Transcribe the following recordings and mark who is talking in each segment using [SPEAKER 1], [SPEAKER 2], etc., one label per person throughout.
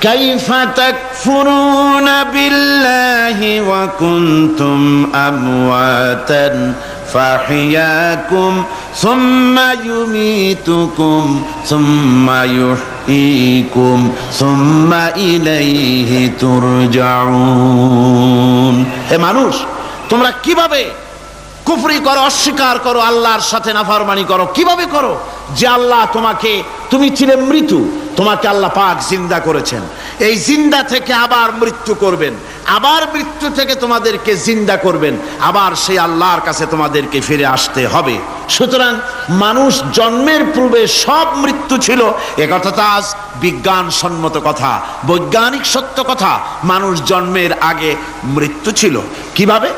[SPEAKER 1] কাইফা তাকফুরুনা বিল্লাহি ওয়া কুনতুম আমওয়াতান ফাহিয়াকুম সুম্মা ইউমীতুকুম সুম্মা ইউহয়ীকুম সুম্মা ইলাইহি তুরজাউন। হে মানুষ, তোমরা কিভাবে কুফরি করো, অস্বীকার করো, আল্লাহর সাথে নাফরমানি করো? কিভাবে করো? যে আল্লাহ তুমি ছিলে মৃত্যু, তোমাকে আল্লাহ পাক জিন্দা করেছেন, এই জিন্দা থেকে আবার মৃত্যু করবেন, আবার মৃত্যু থেকে তোমাদেরকে জিন্দা করবেন, আবার সেই আল্লাহর কাছে তোমাদেরকে ফিরে আসতে হবে। সুতরাং মানুষ জন্মের পূর্বে সব মৃত্যু ছিল, একথা তো আজ বিজ্ঞানসম্মত কথা, বৈজ্ঞানিক সত্য কথা। মানুষ জন্মের আগে মৃত্যু ছিল। কিভাবে?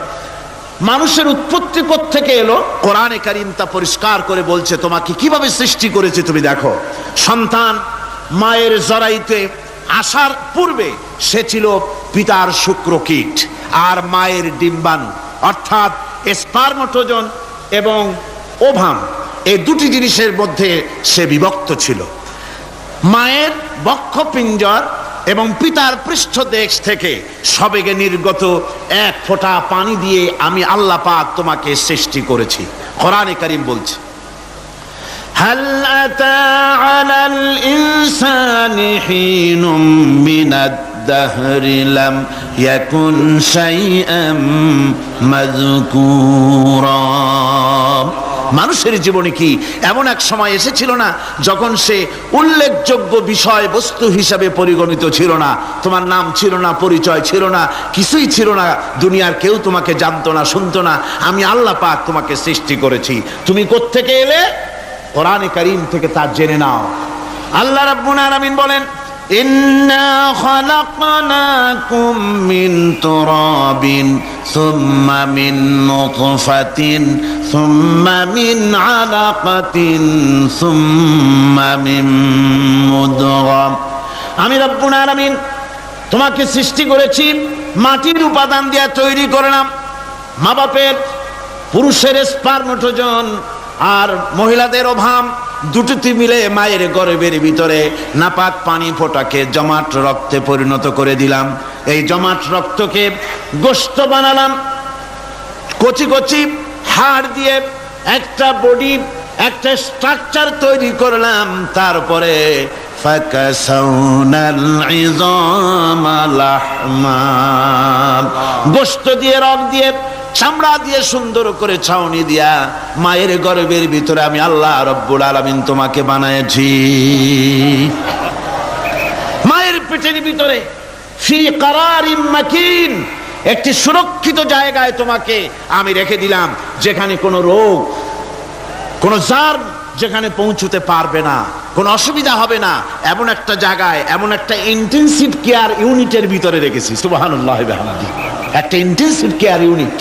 [SPEAKER 1] মানুষের উৎপত্তি কোত্থেকে এলো? কোরআনে কারীম তা পরিষ্কার করে বলছে। তোমাকে কিভাবে সৃষ্টি করেছে তুমি দেখো। সন্তান মায়ের জরায়ুতে আসার পূর্বে সে ছিল পিতার শুক্রকীট আর মায়ের ডিম্বাণু, অর্থাৎ স্পার্মটোজন এবং ওভাম, এই দুটি জিনিসের মধ্যে সে বিভক্ত ছিল। মায়ের বক্ষপিঞ্জর এবং পিতার পৃষ্ঠদেশ থেকে সবেগে নির্গত এক ফোঁটা পানি দিয়ে আমি আল্লাহ পাক তোমাকে সৃষ্টি করেছি। কোরআনে কারীম বলছে, হাল আতা আলাল ইনসানি হিনুম মিনাদ দাহরি লাম ইয়াকুন শাইআম মাযকুরা। মানুষের জীবনে কি এমন এক সময় এসেছিল না যখন সে উল্লেখযোগ্য বিষয় বস্তু হিসাবে পরিগণিত ছিল না? তোমার নাম ছিল না, পরিচয় ছিল না, কিছুই ছিল না, দুনিয়ার কেউ তোমাকে জানতো না, শুনতো না। আমি আল্লাহ পাক তোমাকে সৃষ্টি করেছি। তুমি কোত্থেকে এলে? কোরআনে কারীম থেকে তা জেনে নাও। আল্লাহ রাব্বুল আলামিন বলেন, ইন্না খালাকনাকুম মিন তুরাবিন সুম্মা মিন নুতফাতিন সুম্মা মিন আলাকাতিন সুম্মা মিন মুদগা। আমি রব্বুল আলামিন তোমাকে সৃষ্টি করেছি মাটির উপাদান দিয়ে তৈরি করলাম। মা বাপের, পুরুষের স্পার্মটোজন আর মহিলাদের ওভাম দুটোতে মিলে মায়ের গর্ভের ভিতরে নাপাক পানি ফোঁটাকে জমাট রক্তে পরিণত করে দিলাম। এই জমাট রক্তকে গোশত বানালাম, কচি কচি হাড় দিয়ে একটা বডি, একটা স্ট্রাকচার তৈরি করলাম। তারপরে ফাকাসাউনাল ইযামা লাহমা, গোশত দিয়ে, রক দিয়ে, চামড়া দিয়ে সুন্দর করে ছাউনি দিয়া মায়ের গর্ভের ভিতরে আমি আল্লাহ রব্বুল আলামিন তোমাকে বানাইছি। মায়ের পেটের ভিতরে ফি কারারিম মাকিন, একটি সুরক্ষিত জায়গায় তোমাকে আমি রেখে দিলাম, যেখানে কোনো রোগ, কোনো জার্ম যেখানে পৌঁছতে পারবে না, কোনো অসুবিধা হবে না। এমন একটা জায়গায়, এমন একটা ইন্টেনসিভ কেয়ার ইউনিটের ভিতরে রেখেছি। সুবহানাল্লাহ ওয়া বিহামদিহি। একটা ইন্টেনসিভ কেয়ার ইউনিট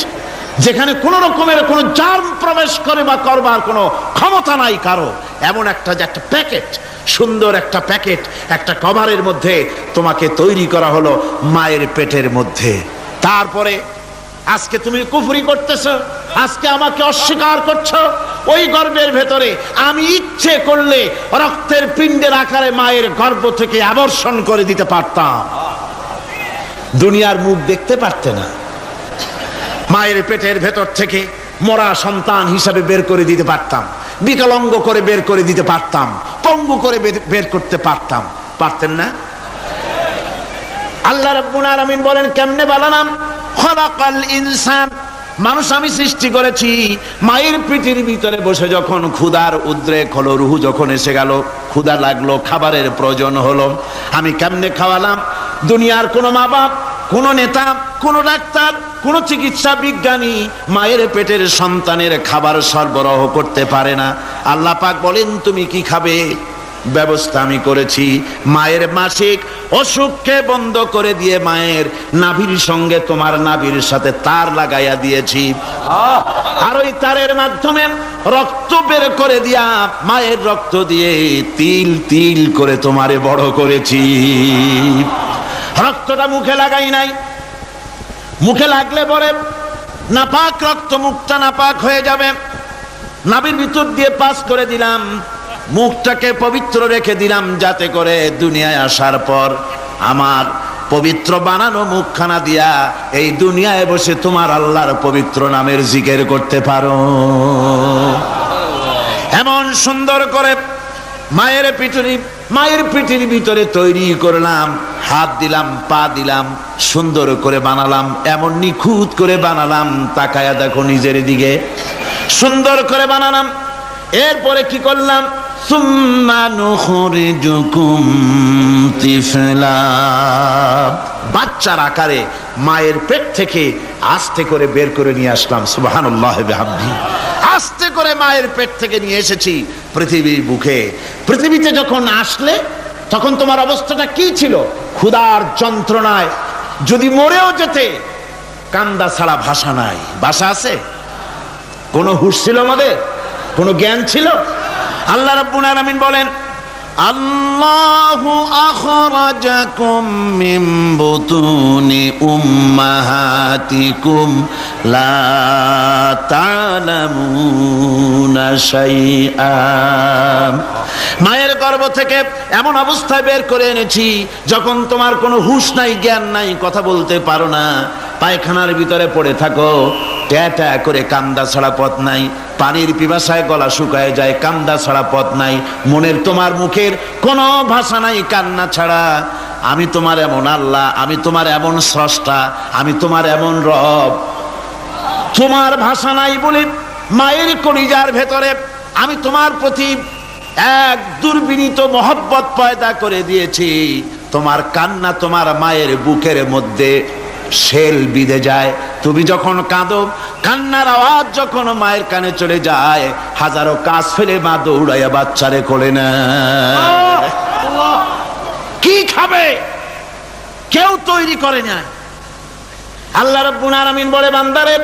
[SPEAKER 1] যেখানে কোনো রকমের কোনো জার্ম প্রবেশ করে বা করবার কোনো ক্ষমতা নাই কারো। এমন একটা যে একটা প্যাকেট, সুন্দর একটা প্যাকেট, একটা কভারের মধ্যে তোমাকে তৈরি করা হলো মায়ের পেটের মধ্যে। তারপরে আজকে তুমি কুফরি করতেছো, আজকে আমাকে অস্বীকার করছো। ওই গর্ভের ভেতরে আমি ইচ্ছে করলে রক্তের পিণ্ডের আকারে মায়ের গর্ভ থেকে আবর্ষণ করে দিতে পারতাম, দুনিয়ার মুখ দেখতে পারতে না। মায়ের পেটের ভেতর থেকে মরা সন্তান হিসাবে বের করে দিতে পারতাম, বিকলাঙ্গ করে বের করে দিতে পারতাম, পঙ্গু করে বের করতে পারতাম। পারতেন না? আল্লাহ রাব্বুল আলামিন বলেন, কেমনে বানালাম? খালাকাল ইনসান, মানুষ আমি সৃষ্টি করেছি মায়ের পেটের ভিতরে বসে। যখন ক্ষুধার উদ্রেক হলো, রুহু যখন এসে গেল, ক্ষুধা লাগলো, খাবারের প্রয়োজন হলো, আমি কেমনে খাওয়ালাম? দুনিয়ার কোনো মা বাপ, কোন নেতা, কোন ডাক্তার, কোন চিকিৎসা বিজ্ঞানী মায়ের পেটের সন্তানের খাবার সরবরাহ করতে পারে না। আল্লাহ পাক বলেন, তুমি কি খাবে? ব্যবস্থা আমি করেছি। মায়ের মাসিক অসুখকে বন্ধ করে দিয়ে মায়ের নাভির সঙ্গে তোমার নাভির সাথে তার লাগাইয়া দিয়েছি, আর ওই তারের মাধ্যমে রক্ত বের করে দিয়া মায়ের রক্ত দিয়ে তিল তিল করে তোমারে বড় করেছি। রক্তটা মুখে লাগাই নাই, মুখে লাগলে পরে নাপাক রক্ত, মুখটা নাপাক হয়ে যাবে। নাভির ভিতর দিয়ে পাস করে দিলাম, মুখটাকে পবিত্র রেখে দিলাম, যাতে করে দুনিয়ায় আসার পর আমার পবিত্র বানানো মুখখানা দিয়া এই দুনিয়ায় বসে তোমার আল্লাহর পবিত্র নামের জিকির করতে পারো। এমন সুন্দর করে মায়ের পিঠের ভিতরে তৈরি করলাম, হাত দিলাম, পা দিলাম, সুন্দর করে বানালাম, এমন নিখুঁত করে বানালাম, তাকায়া দেখো নিজের দিকে, সুন্দর করে বানালাম। এরপরে কি করলাম? সুম্মা নুখরিজুকুম তিফলা, বাচ্চার আকারে মায়ের পেট থেকে আস্তে করে বের করে নিয়ে আসলাম। সুবহানাল্লাহ বিহামদিহি। আস্তে করে মায়ের পেট থেকে নিয়ে এসেছি পৃথিবীর বুকে। পৃথিবীতে যখন আসলে তখন তোমার অবস্থাটা কি ছিল? ক্ষুধার যন্ত্রণায় যদি মরেও যেতে, কান্দা ছাড়া ভাষা নাই। ভাষা আছে? কোনো হুঁশ ছিল আমাদের? কোনো জ্ঞান ছিল? আল্লাহ রাব্বুল আলামিন বলেন, আল্লাহু আখরাজাকুম মিন বুতুনি উম্মাহাতিকুম লা তা'লামুনা শাইআ, মায়ের গর্ভ থেকে এমন অবস্থায় বের করে এনেছি যখন তোমার কোনো হুঁশ নাই, জ্ঞান নাই, কথা বলতে পারো না, পায়খানার ভিতরে পড়ে থাকো, ট্যাটা করে, কান্দা ছাড়া পথ নাই, পানির পিপাসায় গলা শুকায় যায়, কান্দা ছাড়া পথ নাই, মনের তোমার মুখের কোনো ভাষা নাই কান্না ছাড়া। আমি তোমার এমন আল্লাহ, আমি তোমার এমন স্রষ্টা, আমি তোমার এমন রব, তোমার ভাষা নাই বলে মায়ের কলিজার ভেতরে আমি তোমার প্রতি এক দুর্বিনীত মহব্বত পয়দা করে দিয়েছি। তোমার কান্না তোমার মায়ের বুকের মধ্যে শেল বিঁধে যায়। তুমি যখন কাঁদো, কান্নার আওয়াজ যখন মায়ের কানে চলে যায়, হাজারো কাজ ফেলে মা দৌড়াইয়া বাচ্চারে কোলে নেয়। কি খাবে কেউ তৈরি করে না। আল্লাহ রাব্বুল আলামিন বলে, বান্দারে,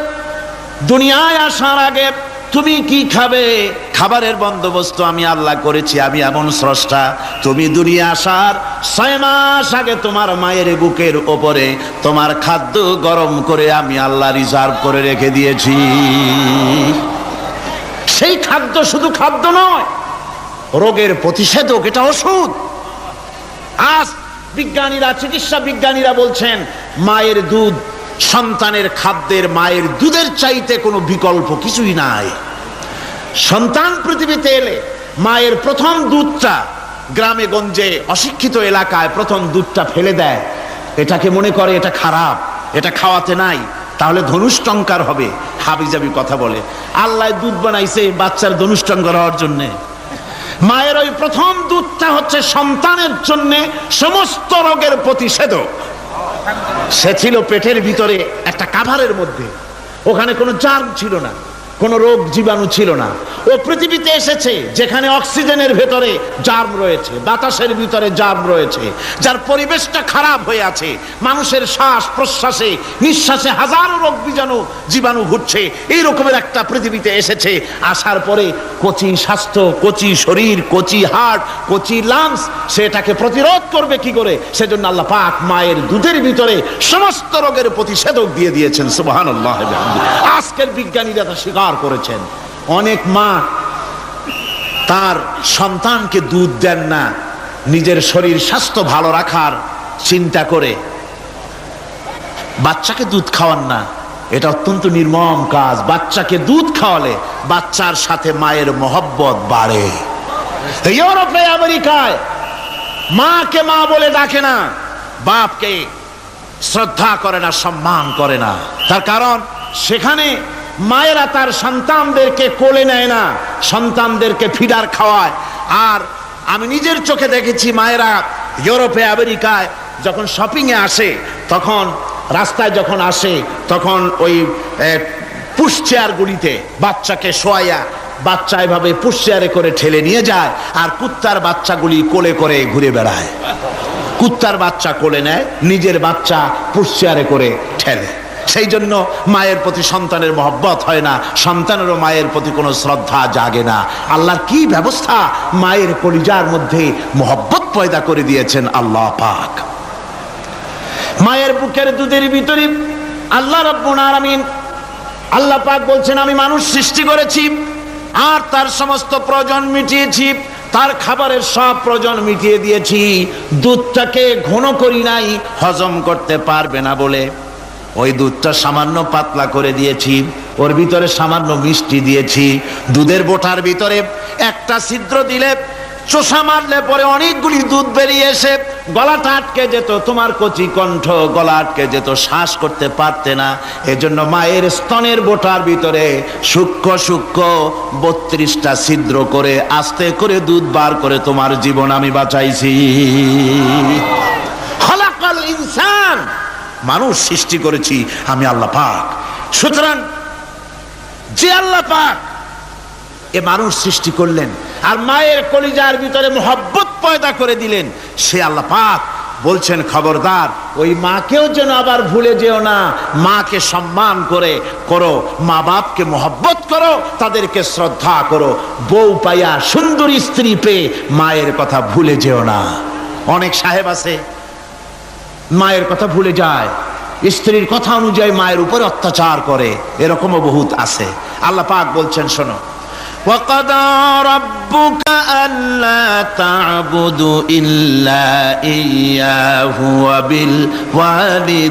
[SPEAKER 1] দুনিয়ায় আসার আগে তুমি কি খাবে, খাবারের বন্দোবস্ত আমি আল্লাহ করেছি, আমি এমন স্রষ্টা। তুমি দুনিয়া আসার 6 মাস আগে তোমার মায়ের বুকের ওপরে তোমার খাদ্য গরম করে আমি আল্লাহ রিজার্ভ করে রেখে দিয়েছি। সেই খাদ্য শুধু খাদ্য নয়, রোগের প্রতিষেধক, এটা ওষুধ। আজ বিজ্ঞানীরা, চিকিৎসা বিজ্ঞানীরা বলছেন, মায়ের দুধ সন্তানের খাদ্যের, মায়ের দুধের চাইতে কোনো বিকল্প কিছুই নাই। সন্তান পৃথিবীতে এলে মায়ের প্রথম দুধটা, গ্রামে গঞ্জে অশিক্ষিত এলাকায় প্রথম দুধটা ফেলে দেয়, এটাকে মনে করে এটা খারাপ, এটা খাওয়াতে নাই, তাহলে ধনুষ্টঙ্কার হবে, হাবিজাবি কথা বলে। আল্লাহ দুধ বানাইছে বাচ্চার ধনুষ্টঙ্কার হওয়ার জন্যে। মায়ের ওই প্রথম দুধটা হচ্ছে সন্তানের জন্য সমস্ত রোগের প্রতিষেধক। সে ছিল পেটের ভিতরে একটা কাভারের মধ্যে, ওখানে কোনো জার্ম ছিল না, কোনো রোগ জীবাণু ছিল না। ও পৃথিবীতে এসেছে যেখানে অক্সিজেনের ভেতরে জার্ম রয়েছে, বাতাসের ভিতরে জার্ম রয়েছে, যার পরিবেশটা খারাপ হয়ে আছে, মানুষের শ্বাস প্রশ্বাসে, নিঃশ্বাসে হাজারো রোগ জীবাণু ঘুরছে। এই রকমের একটা পৃথিবীতে এসেছে। আসার পরে কচি স্বাস্থ্য, কচি শরীর, কচি হার্ট, কচি লাংস, সেটাকে প্রতিরোধ করবে কি করে? সেজন্য আল্লাহ পাক মায়ের দুধের ভিতরে সমস্ত রোগের প্রতিষেধক দিয়ে দিয়েছেন। সুবহানাল্লাহ। আজকের বিজ্ঞানীরা তা স্বীকার করেছেন। অনেক মা তার সন্তানকে দুধ দেন না, নিজের শরীর স্বাস্থ্য ভালো রাখার চিন্তা করে বাচ্চাকে দুধ খাওয়ান না। এটা অত্যন্ত নির্মম কাজ। বাচ্চাকে দুধ খাওয়ালে বাচ্চার সাথে মায়ের মহব্বত বাড়ে। ইউরোপে, আমেরিকায় মাকে মা বলে ডাকে না, বাপকে শ্রদ্ধা করে না, সম্মান করে না। তার কারণ সেখানে মায়েরা তার সন্তানদেরকে কোলে নেয় না, সন্তানদেরকে ফিডার খাওয়ায়। আর আমি নিজের চোখে দেখেছি, মায়েরা ইউরোপে, আমেরিকায় যখন শপিংয়ে আসে, তখন রাস্তায় যখন আসে, তখন ওই পুশ চেয়ারগুলিতে বাচ্চাকে শোয়াইয়া, বাচ্চা এভাবে পুশ চেয়ারে করে ঠেলে নিয়ে যায়, আর কুত্তার বাচ্চাগুলি কোলে করে ঘুরে বেড়ায়। কুত্তার বাচ্চা কোলে নেয়, নিজের বাচ্চা পুশ চেয়ারে করে ঠেলে। সেই জন্য মায়ের প্রতি সন্তানের মহব্বত হয় না, সন্তানেরও মায়ের প্রতি কোনো শ্রদ্ধা জাগে না। আল্লাহর কি ব্যবস্থা! মায়ের কলিজার মধ্যে মহব্বত পয়দা করে দিয়েছেন আল্লাহ পাক। মায়ের বুকের দুধের ভিতরে আল্লাহ রাব্বুল আলামিন, আল্লাহ পাক বলছেন, আমি মানুষ সৃষ্টি করেছি আর তার সমস্ত প্রয়োজন মিটিয়েছি। তার খাবারের সব প্রয়োজন মিটিয়ে দিয়েছি, দুধটাকে ঘন করি নাই হজম করতে পারবে না বলে ওই দুধটা সামান্য পাতলা করে দিয়েছি, ওর ভিতরে সামান্য মিষ্টি দিয়েছি। দুধের বোটার ভিতরে একটা ছিদ্র দিলে চোষা মারলে পরে অনেকগুলি দুধ বেরিয়ে এসে গলাটা আটকে যেত, তোমার কচি কণ্ঠ গলা আটকে যেত, শ্বাস করতে পারতে না। এজন্য মায়ের স্তনের বোটার ভিতরে সূক্ষ্ম সূক্ষ্ম 32টা ছিদ্র করে আস্তে করে দুধ বার করে তোমার জীবন আমি বাঁচাইছি। খলাকাল ইনসান, মানুষ সৃষ্টি করেছি আমি আল্লাহ পাক। সুতরাং যে আল্লাহ পাক এ মানুষ সৃষ্টি করলেন আর মায়ের কলিজার ভিতরে মোহাব্বত পয়দা করে দিলেন, সে আল্লাহ পাক বলছেন খবরদার ওই মাকেও যেন আবার ভুলে যেও না, মাকে সম্মান করে করো, মা বাপকে মোহাব্বত করো, তাদেরকে শ্রদ্ধা করো। বউ পাইয়া সুন্দরী স্ত্রী পেয়ে মায়ের কথা ভুলে যেও না। অনেক সাহেব আছে মায়ের কথা ভুলে যায়, স্ত্রীর কথা অনুযায়ী মায়ের উপর অত্যাচার করে, এরকমও বহুত আছে। আল্লাহ পাক বলছেন শোনো, وَقَضَى رَبُّكَ أَلَّا تَعْبُدُوا إِلَّا إِيَّاهُ وَبِالْوَالِدَيْنِ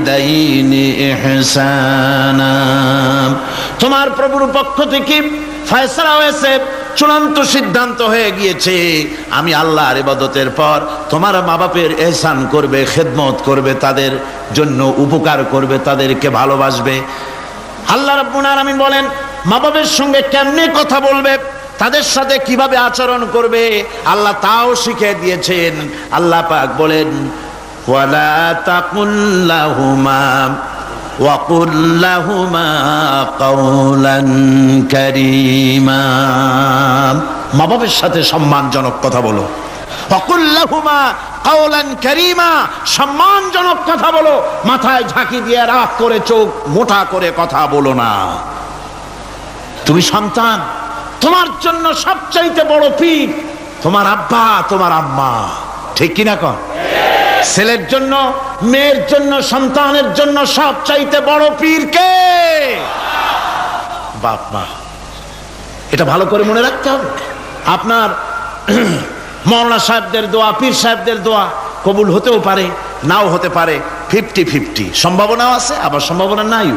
[SPEAKER 1] إِحْسَانًا। তোমার প্রভুর পক্ষ থেকে ফয়সালা হয়েছে, চূড়ান্ত সিদ্ধান্ত হয়ে গিয়েছে, আমি আল্লাহর ইবাদতের পর তোমার মা বাপের ইহসান করবে, খেদমত করবে, তাদের জন্য উপকার করবে, তাদেরকে ভালোবাসবে। আল্লাহ রাব্বুল আলামিন বলেন মা বাবার সঙ্গে কেমনে কথা বলবে, তাদের সাথে কিভাবে আচরণ করবে, আল্লাহ তাও শিখিয়ে দিয়েছেন। আল্লাহ পাক বলেন ওয়ালা তাকুল লাহুমা ওয়াকুল লাহুমা কাওলান কারীমা। মা বাবার সাথে সম্মানজনক কথা বলো। ওয়াকুল লাহুমা কাওলান কারীমা, সম্মানজনক কথা বলো, মাথায় ঝাঁকি দিয়ে রাগ করে চোখ মোটা করে কথা বলো না। তুমি সন্তান, তোমার জন্য সবচাইতে বড় পীর তোমার আব্বা তোমার আম্মা, ঠিক কিনা কন? ছেলের জন্য, মেয়ের জন্য, সন্তানের জন্য সবচাইতে বড় পীর কে? বাপ মা। এটা ভালো করে মনে রাখতে হবে। আপনার মাওলানা সাহেবদের দোয়া, পীর সাহেবদের দোয়া কবুল হতেও পারে, নাও হতে পারে, 50-50 সম্ভাবনাও আছে, আবার সম্ভাবনা নাই।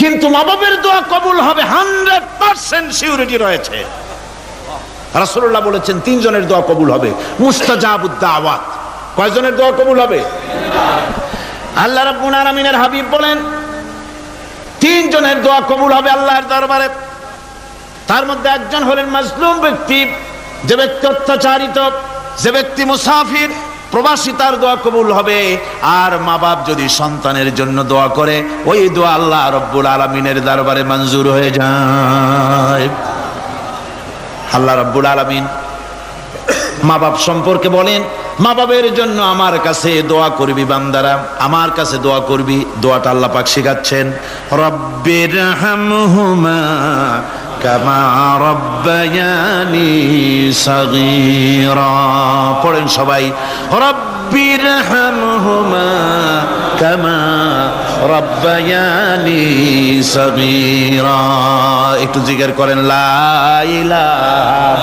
[SPEAKER 1] কিন্তু মা বাবার দোয়া কবুল হবে 100% সিউরিটি রয়েছে। রাসূলুল্লাহ বলেছেন 3 জনের দোয়া কবুল হবে, মুস্তাজাবুদ দাওয়াত। কয়জনের দোয়া কবুল হবে? আল্লাহ রাব্বুল আলামিনের হাবিব বলেন 3 জনের দোয়া কবুল হবে আল্লাহর দরবারে। তার মধ্যে একজন হলেন মাজলুম ব্যক্তি, যে ব্যক্তি অত্যাচারিত, যে ব্যক্তি মুসাফির, প্রবাসী, তার দোয়া কবুল হবে। আর মা বাপ যদি সন্তানের জন্য দোয়া করে, ওই দোয়া আল্লাহ রব্বুল আলামিনের দরবারে মঞ্জুর হয়ে যায়। আল্লাহ রব্বুল আলামিন মা বাপ সম্পর্কে বলেন, মা বাবের জন্য আমার কাছে দোয়া করবি বান্দারা, আমার কাছে দোয়া করবি। দোয়াটা আল্লাহ পাক শিখাচ্ছেন, রব্বির হামহুমা কামা রব্বায়ানি সাগীরা। পড়েন সবাই, রব্বির হামহুমা কামা রব্বায়ানি সাগীরা। একটু জিকির করেন, লা ইলাহা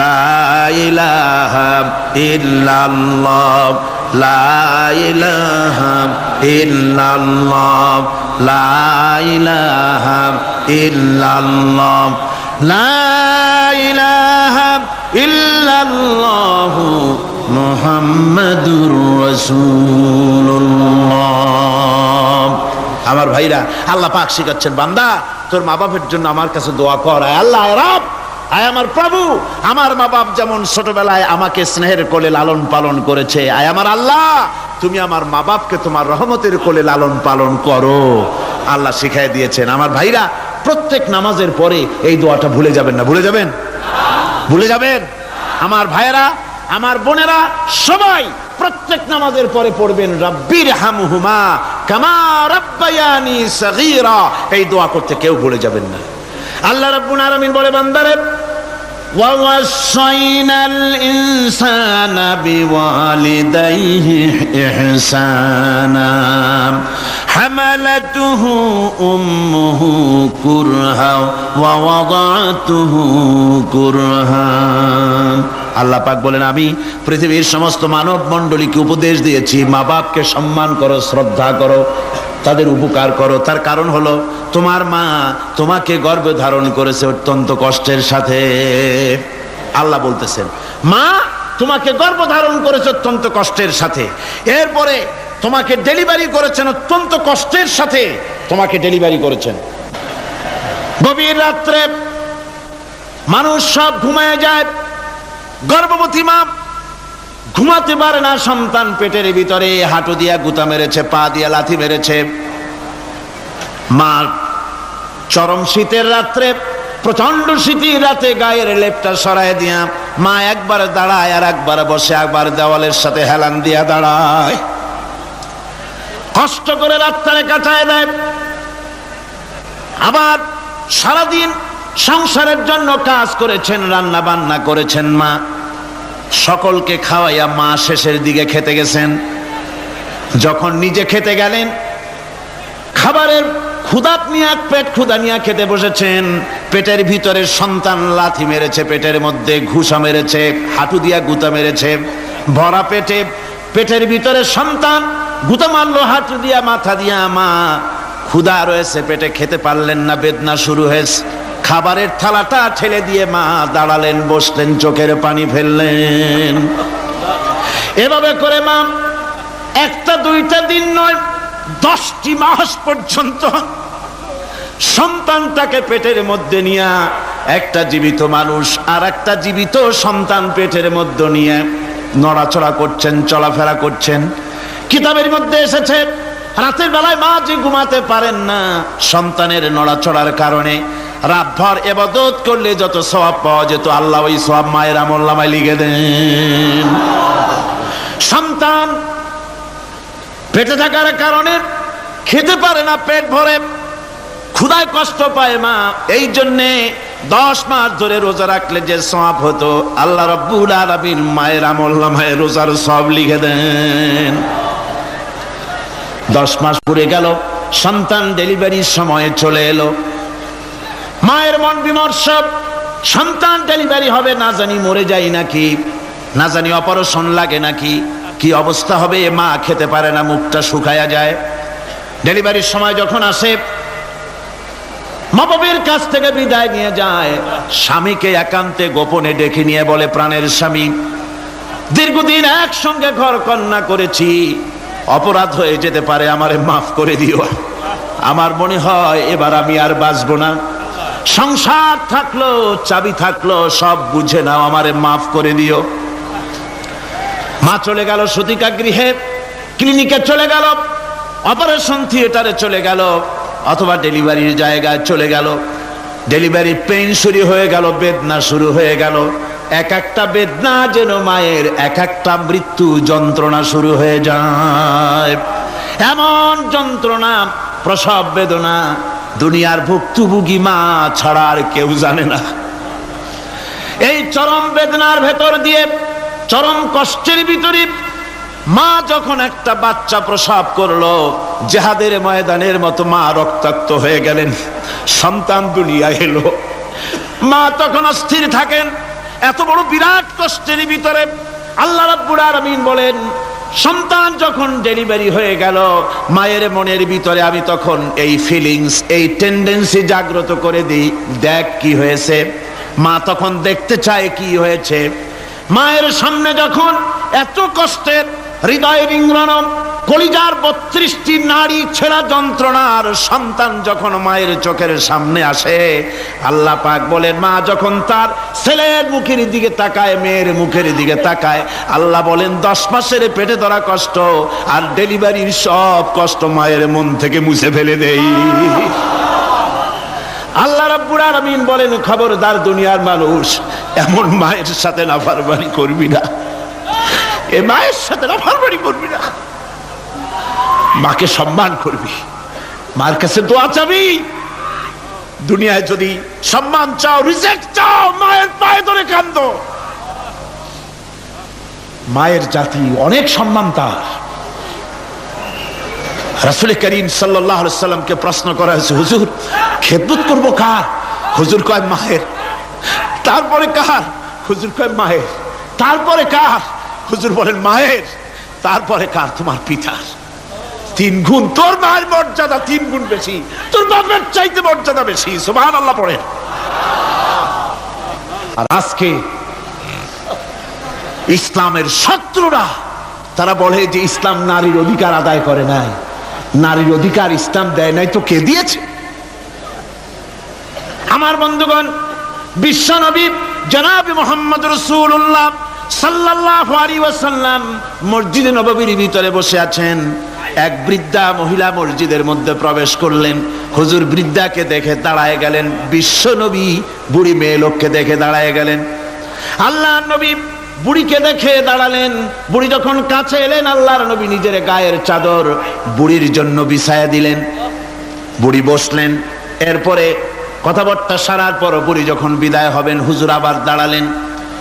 [SPEAKER 1] লা ইলাহা ইল্লাল্লাহ, লা ইলাহা ইল্লাল্লাহ, লা ইলাহা ইল্লাল্লাহ, লা ইলাহা ইল্লাল্লাহু মুহাম্মাদুর রাসূলুল্লাহ। আমার ভাইরা, আল্লাহ পাক শিখাচ্ছেন, বান্দা তোর মা বাপের জন্য আমার কাছে দোয়া কর। আয় আল্লাহ, আয় রব, আয় আমার প্রভু, আমার মা বাপ যেমন ছোটবেলায় আমাকে স্নেহের কোলে লালন পালন করেছে, আয় আমার আল্লাহ তুমি আমার মা বাপকে তোমার রহমতের কোলে লালন পালন করো। আল্লাহ শিখাই দিয়েছেন। আমার ভাইরা, প্রত্যেক নামাজের পরে এই দোয়াটা ভুলে যাবেন না। ভুলে যাবেন? ভুলে যাবেন? আমার ভাইরা, আমার বোনেরা, সবাই প্রত্যেক নামাজের পরে পড়বেন, রব্বির হামহুমা কামা রব্বায়ানি সাগীরা। এই দোয়া করতে কেউ ভুলে যাবেন না। আল্লাহ রাব্বুল আলামিন বলে, বান্দারে ওয়া ওয়াসাইনাল ইনসানা বিওয়ালিদাইহি ইহসানা حملته أمه كرها ووضعته كرها। আল্লাহ পাক বলেন, আমি পৃথিবীর সমস্ত মানব মণ্ডলীকে উপদেশ দিয়েছি, মা বাপকে সম্মান করো, শ্রদ্ধা করো, তাদের উপকার করো। তার কারণ হলো তোমার মা তোমাকে গর্ভে ধারণ করেছে অত্যন্ত কষ্টের সাথে। আল্লাহ বলতেছেন, মা তোমাকে গর্ভধারণ করেছে অত্যন্ত কষ্টের সাথে, এরপরে তোমাকে ডেলিভারি করেছেন অত্যন্ত কষ্টের সাথে, তোমাকে ডেলিভারি করেছেন। গভীর রাত্রে মানুষ সব ঘুমায় যায়, গর্ভবতী মা ঘুমাতে পারে না, সন্তান পেটের ভিতরে হাঁটু দিয়া গুতা মেরেছে, পা দিয়া লাথি মেরেছে। মা চরম শীতের রাত্রে, প্রচন্ড শীতের রাতে গায়ের লেপটা সরায় দিয়া মা একবার দাঁড়ায় আর একবার বসে, একবার দেওয়ালের সাথে হেলান দিয়া দাঁড়ায়, কষ্ট করে রাতটারে কাটায় দেয়। আবার সারাদিন সংসারের জন্য কাজ করেছেন, রান্না বান্না করেছেন, মা সকলকে খাওয়াইয়া মা শেষের দিকে খেতে গেছেন। যখন নিজে খেতে গেলেন, খাবারের ক্ষুধাত নিয়ে পেট ক্ষুধা নিয়ে খেতে বসেছেন, পেটের ভিতরে সন্তান লাথি মেরেছে, পেটের মধ্যে ঘুষা মেরেছে, হাঁটু দিয়া গুতা মেরেছে, ভরা পেটে পেটের ভিতরে সন্তান গুতা মারলো হাঁটু দিয়া, মাথা দিয়া। মা ক্ষুধা রয়েছে, পেটে খেতে পারলেন না, বেদনা শুরু হয়েছে। খাবারের থালাটা ঠেলে দিয়ে মা দাঁড়ালেন, বসলেন, চোখের পানি ফেললেন। এভাবে করে মা একটা দুইটা দিন নয়, 10টি মাস পর্যন্ত সন্তানটাকে পেটের মধ্যে নিয়ে, একটা জীবিত মানুষ আর একটা জীবিত সন্তান পেটের মধ্যে নিয়ে নড়াচড়া করছেন, চলাফেরা করছেন। কিতাবের মধ্যে এসেছে, রাতের বেলায় মা যে ঘুমাতে পারেন না সন্তানের নড়াচড়ার কারণে, রাতভর ইবাদত করলে যত সওয়াব পাওয়া যেত, আল্লাহ ওই সওয়াব মায়ের আমলনামায় লিখে দেন। সন্তান পেটে থাকার কারণে খেতে পারে না, পেট ভরে ক্ষুধায় কষ্ট পায় মা, এই জন্যে 10 মাস ধরে রোজা রাখলে যে সওয়াব হতো, আল্লাহ রাব্বুল আলামিন মায়ের আমলনামায় রোজার সওয়াব লিখে দেন। 10 মাস পুরে গেল, সন্তান ডেলিভারির সময় চলে এলো। মায়ের মন বিমর্ষ, সন্তান ডেলিভারি হবে, না জানি মরে যাই নাকি, না জানি অপারেশন লাগে নাকি, কি অবস্থা হবে। মা খেতে পারে না, মুখটা শুকায়া যায়। ডেলিভারির সময় যখন আসে, মা বাবার কাছ থেকে বিদায় নিয়ে যায়, স্বামীকে একান্তে গোপনে ডেকে নিয়ে বলে, প্রাণের স্বামী, দীর্ঘদিন একসঙ্গে ঘর কন্যা করেছি, অপরাধ হয়ে যেতে পারে, আমারে মাফ করে দিও। আমার মনে হয় এবার আমি আর বাঁচবো না। সংসার থাকলো, চাবি থাকলো, সব বুঝে নাও, আমারে মাফ করে দিও। মা চলে গেল সতিকা গৃহে, ক্লিনিকে চলে গেল, অপারেশন থিয়েটারে চলে গেল, অথবা ডেলিভারির জায়গায় চলে গেল। ডেলিভারি পেইন শুরু হয়ে গেল, বেদনা শুরু হয়ে গেল। এক একটা বেদনা যেন মায়ের এক একটা মৃত্যু যন্ত্রণা শুরু হয়ে যায়। এমন যন্ত্রণা, প্রসব বেদনা দুনিয়ার ভুক্তভোগী মা ছাড়া আর কেউ জানে না। এই চরম বেদনার ভেতর দিয়ে, চরম কষ্টের ভিতরে মা যখন একটা বাচ্চা প্রসব করলো, জিহাদের ময়দানের মতো মা রক্তাক্ত হয়ে গেলেন, সন্তান দুনিয়ায় এলো। মা তখন অস্থির থাকেন। এত বড় বিরাট কষ্টের ভিতরে আল্লাহ রাব্বুল আলামিন বলেন, সন্তান যখন ডেলিভারি হয়ে গেল, মায়ের মনের ভিতরে আমি তখন এই ফিলিংস, এই টেন্ডেন্সি জাগ্রত করে দিই, দেখ কি হয়েছে। মা তখন দেখতে চায় কি হয়েছে। মায়ের সামনে যখন এত কষ্টের, হৃদয় রিংরণ, কলিজার 32টি নাড়ি ছেঁড়া যন্ত্রণার সন্তান যখন মায়ের চোখের সামনে আসে, আল্লাহ পাক বলেন, মা যখন তার ছেলের মুখের দিকে তাকায়, মেয়ের মুখের দিকে তাকায়, আল্লাহ বলেন 10 মাসের পেটে ধরা কষ্ট আর ডেলিভারির সব কষ্ট মায়ের মন থেকে মুছে ফেলে দেই। আল্লাহ রাব্বুল আলামিন বলেন, খবরদার দুনিয়ার মানুষ, এমন মায়ের সাথে নাফরমানি করবি না, এ মায়ের সাথে নাফরমানি করবি না, মাকে সম্মান করবি, মার কাছে দোয়া চাবি। দুনিয়ায় যদি সম্মান চাও, রিজেক্ট চাও, মায়ের পায়ে ধরে কাঁদো। মায়ের জাতি অনেক সম্মান তার। রাসূল করিম সাল্লাল্লাহু আলাইহি ওয়াসাল্লামকে প্রশ্ন করা হয়েছে, হুজুর খেদমত করব কার? হুজুর কয় মায়ের। তারপরে কার? হুজুর কয় মায়ের। তারপরে কার? হুজুর বলেন মায়ের। তারপরে কার? তোমার পিতার। 3 গুণ। তোর মায়ের মর্যাদা 3 গুণ বেশি, তোর বাপের চাইতে মর্যাদা বেশি। সুবহানাল্লাহ পড়েন। আর আজকে ইসলামের শত্রুরা তারা বলে যে ইসলাম নারীর অধিকার আদায় করে নাই। নারীর অধিকার ইসলাম দেয় নাই তো কে দিয়েছে? আমার বন্ধুগণ, বিশ্বনবী জনাব মুহাম্মদ রাসূলুল্লাহ সাল্লাল্লাহু আলাইহি ওয়াসাল্লাম মসজিদে নববীর ভিতরে বসে আছেন। এক বৃদ্ধা মহিলা মসজিদের মধ্যে প্রবেশ করলেন। হুজুর বৃদ্ধাকে দেখে দাঁড়ায় গেলেন। বিশ্বনবী বুড়ি মেয়ে লোককে দেখে দাঁড়ায় গেলেন। আল্লাহর নবী বুড়িকে দেখে দাঁড়ালেন। বুড়ি যখন কাছে এলেন, আল্লাহর নবী নিজের গায়ের চাদর বুড়ির জন্য বিছায়া দিলেন। বুড়ি বসলেন। এরপরে কথাবার্তা সারার পর বুড়ি যখন বিদায় হবেন, হুজুর আবার দাঁড়ালেন।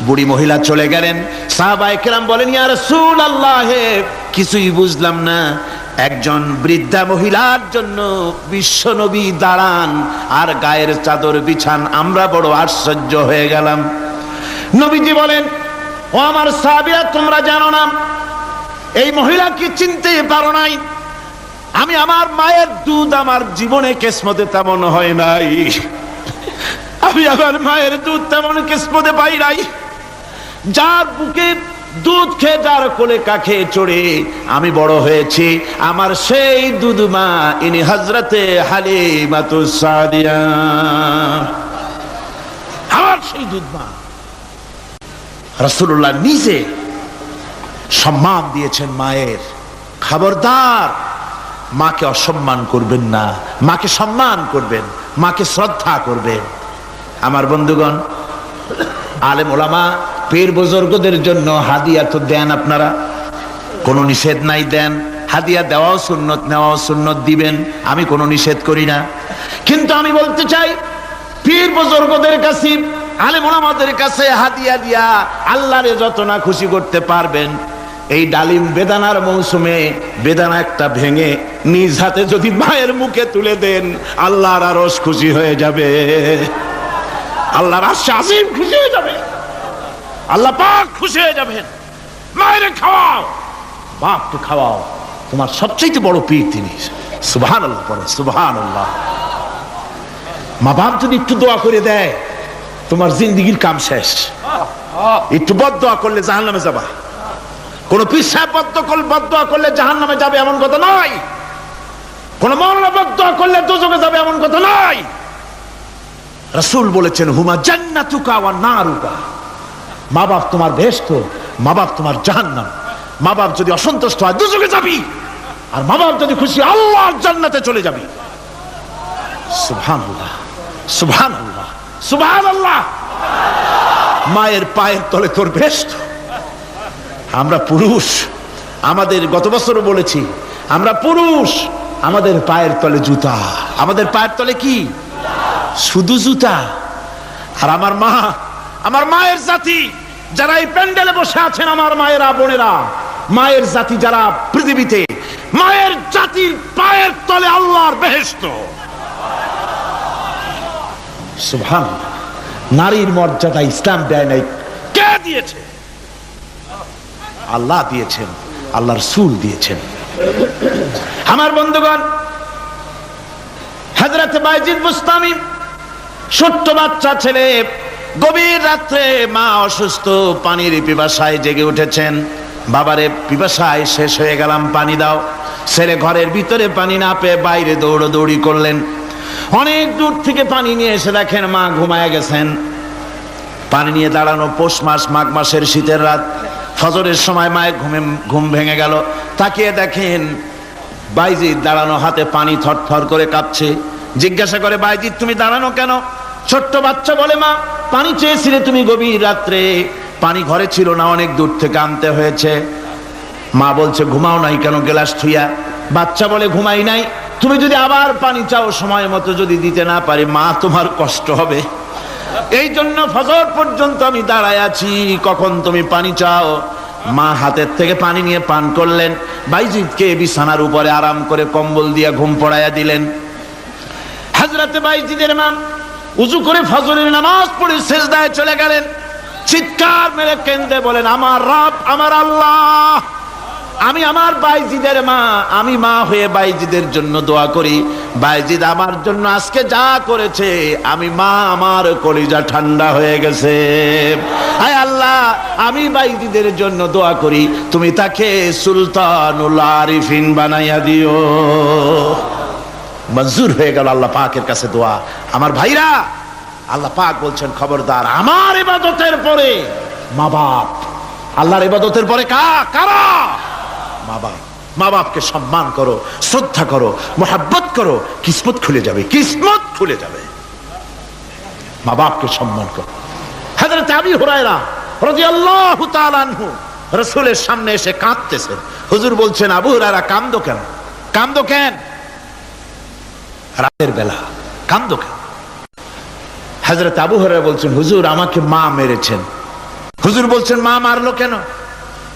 [SPEAKER 1] বুড়ি মহিলা চলে গেলেন। সাহাবায়ে কেরাম বলেন, ইয়া রাসূলুল্লাহ, কিছুই বুঝলাম না, একজন বৃদ্ধা মহিলার জন্য বিশ্বনবী দাঁড়ান আর গায়ের চাদর বিছান, আমরা বড় আশ্চর্য হয়ে গেলাম। নবীজি বলেন, ও আমার সাহাবীরা, তোমরা জানো না এই মহিলাকে চিনতে পারো নাই? আমি আমার মায়ের দুধ আমার জীবনে কিসমতে তেমন হয় নাই। আমি আমার মায়ের দুধ তেমন কিসমতে পাই নাই। যার বুকে দুধ খেয়ে, যার কোলে কাখে চড়ে আমি বড় হয়েছি, আমার সেই দুধ মা ইনি হযরতে হালিমাতুস সাদিয়া, আমার সেই দুধ মা। রাসূলুল্লাহ নিজে সম্মান দিয়েছেন মায়ের। খবরদার, মাকে অসম্মান করবেন না, মাকে সম্মান করবেন, মাকে শ্রদ্ধা করবেন। আমার বন্ধুগণ, আলেম ওলামা পীর বুজুর্গদের জন্য হাদিয়া তো দেন আপনারা, কোনো নিষেধ নাই, দেন। হাদিয়া দেওয়াও সুন্নত, নেওয়াও সুন্নত, দিবেন, আমি কোনো নিষেধ করি না। কিন্তু আমি বলতে চাই, পীর বুজুর্গদের কাছে, আলেম ওলামাদের কাছে হাদিয়া দিয়া আল্লাহরে যত না খুশি করতে পারবেন, এই ডালিম বেদানার মৌসুমে বেদানা একটা ভেঙে নিজ হাতে যদি মায়ের মুখে তুলে দেন, আল্লাহর আরশ খুশি হয়ে যাবে, আল্লাহর আরশ আজিম খুশি হয়ে যাবে, আল্লাহ পাক খুশি হয়ে যাবেন। মায়ের খাওয়াও, বাপকে খাওয়াও, তোমার সবচেয়ে বড় পীর তিনি। সুবহানাল্লাহ পড়ে, সুবহানাল্লাহ। মা বাপ যদি একটু দোয়া করে দেয়, তোমার জিন্দেগির কাম শেষ। একটু বদদোয়া করলে জাহান্নামে যাবা। কোন পীর সাহেব বদদোয়া করলে জাহান্নামে যাবে এমন কথা নয়। কোন মাওলানা বদদোয়া করলে দোজখে যাবে এমন কথা নয়। রাসূল বলেছেন, হুমা জান্নাতুকা ওয়া নারুকা। মা বাপ তোমার বেহেশত, মা বাপ তোমার জাহান্নাম। মা বাপ যদি অসন্তুষ্ট হয়, দোজখে যাবি, আর মা বাপ যদি খুশি, আল্লাহর জান্নাতে চলে যাবি। সুবহানাল্লাহ, সুবহানাল্লাহ, সুবহানাল্লাহ। মায়ের পায়ের তলে তোর বেহেশত। আমরা পুরুষ, আমাদের গত বছরও বলেছি, আমরা পুরুষ, আমাদের পায়ের তলে জুতা। আমাদের পায়ের তলে কি? শুধু জুতা। আর আমার মা, আমার মায়ের জাতি যারা এই প্যান্ডেলে বসে আছেন, আমার মায়েরা, বোনেরা, মায়ের জাতি যারা পৃথিবীতে, মায়ের জাতির পায়ের তলে আল্লাহর বেহেশত। সুবহানাল্লাহ। নারীর মর্যাদা ইসলাম দেয় নাই, কে দিয়েছে? আল্লাহ দিয়েছেন, আল্লাহ রাসূল দিয়েছেন। আমার বন্ধুগণ, হযরত বাইজিদ বুস্তামি, ছোট্ট বাচ্চা ছেলে, গভীর রাত্রে মা অসুস্থ, পানির পিপাসায় জেগে উঠেছেন। বাবারে, পিপাসায় শেষ হয়ে গেলাম, পানি দাও। ছেলে ঘরের ভিতরে পানি না পেয়ে বাইরে দৌড়াদৌড়ি করলেন। অনেক দূর থেকে পানি নিয়ে এসে দেখেন মা ঘুমায় গেছেন। পানি নিয়ে দাঁড়ানো, পৌষ মাস, মাঘ মাসের শীতের রাত, ফজরের সময় মায়ের ঘুম ভেঙে গেল। তাকিয়ে দেখেন বাইজিদ দাঁড়ানো, হাতে পানি থরথর করে কাঁপছে। জিজ্ঞাসা করে, বাইজিদ তুমি দাঁড়ানো কেন? ছোট্ট বাচ্চা বলে, মা পানি চেয়েছিলে তুমি গভীর রাত্রে, পানি ঘরে ছিল না, অনেক দূর থেকে আনতে হয়েছে। মা বলছে, ঘুমাও নাই কেন গ্লাস থুইয়া? বাচ্চা বলে, ঘুমাই নাই, তুমি যদি আবার পানি চাও, সময় মতো যদি দিতে না পারি, মা তোমার কষ্ট হবে, এই জন্য ফজর পর্যন্ত আমি দাঁড়ায় আছি, কখন তুমি পানি চাও। মা হাতের থেকে পানি নিয়ে পান করলেন, বাইজিদকে বিছানার উপরে আরাম করে কম্বল দিয়ে ঘুম পড়াইয়া দিলেন। হযরতে বাইজিদের মা উযু করে ফজরের নামাজ পড়ে সিজদায় চলে গেলেন। চিৎকার মেরে কেঁদে বলেন, আমার রব, আমার আল্লাহ, আমি আমার বাইজিদের মা, আমি মা হয়ে বাইজিদের জন্য দোয়া করি। বাইজিদ আমার জন্য আজকে যা করেছে, আমি মা, আমার কলিজা ঠান্ডা হয়ে গেছে। আয় আল্লাহ, আমি বাইজিদের জন্য দোয়া করি, তুমি তাকে সুলতানুল আরিফিন বানাইয়া দিও। মঞ্জুর হয়ে গেল আল্লাহ পাকের কাছে দোয়া। আমার ভাইরা, আল্লাহ পাক বলছেন, খবরদার, আমার ইবাদতের পরে মা বাপ, আল্লাহর ইবাদতের পরে কারা? মা বাপ। মা বাপকে সম্মান করো, শ্রদ্ধা করো, মোহাব্বত করো, কিসমত খুলে যাবে, কিসমত খুলে যাবে। মা বাপকে সম্মান করো। হযরত আবু হুরায়রা রাদিয়াল্লাহু তাআলা আনহু রাসূলের সামনে এসে কাঁদতেছেন। হুজুর বলছেন, আবু হুরায়রা কাঁদো কেন? কাঁদো কেন? রাতের বেলা কাঁদো কেন? হযরত আবু হুরায়রা বলছেন, হুজুর, আমাকে মা মেরেছেন। হুজুর বলছেন, মা মারলো কেন?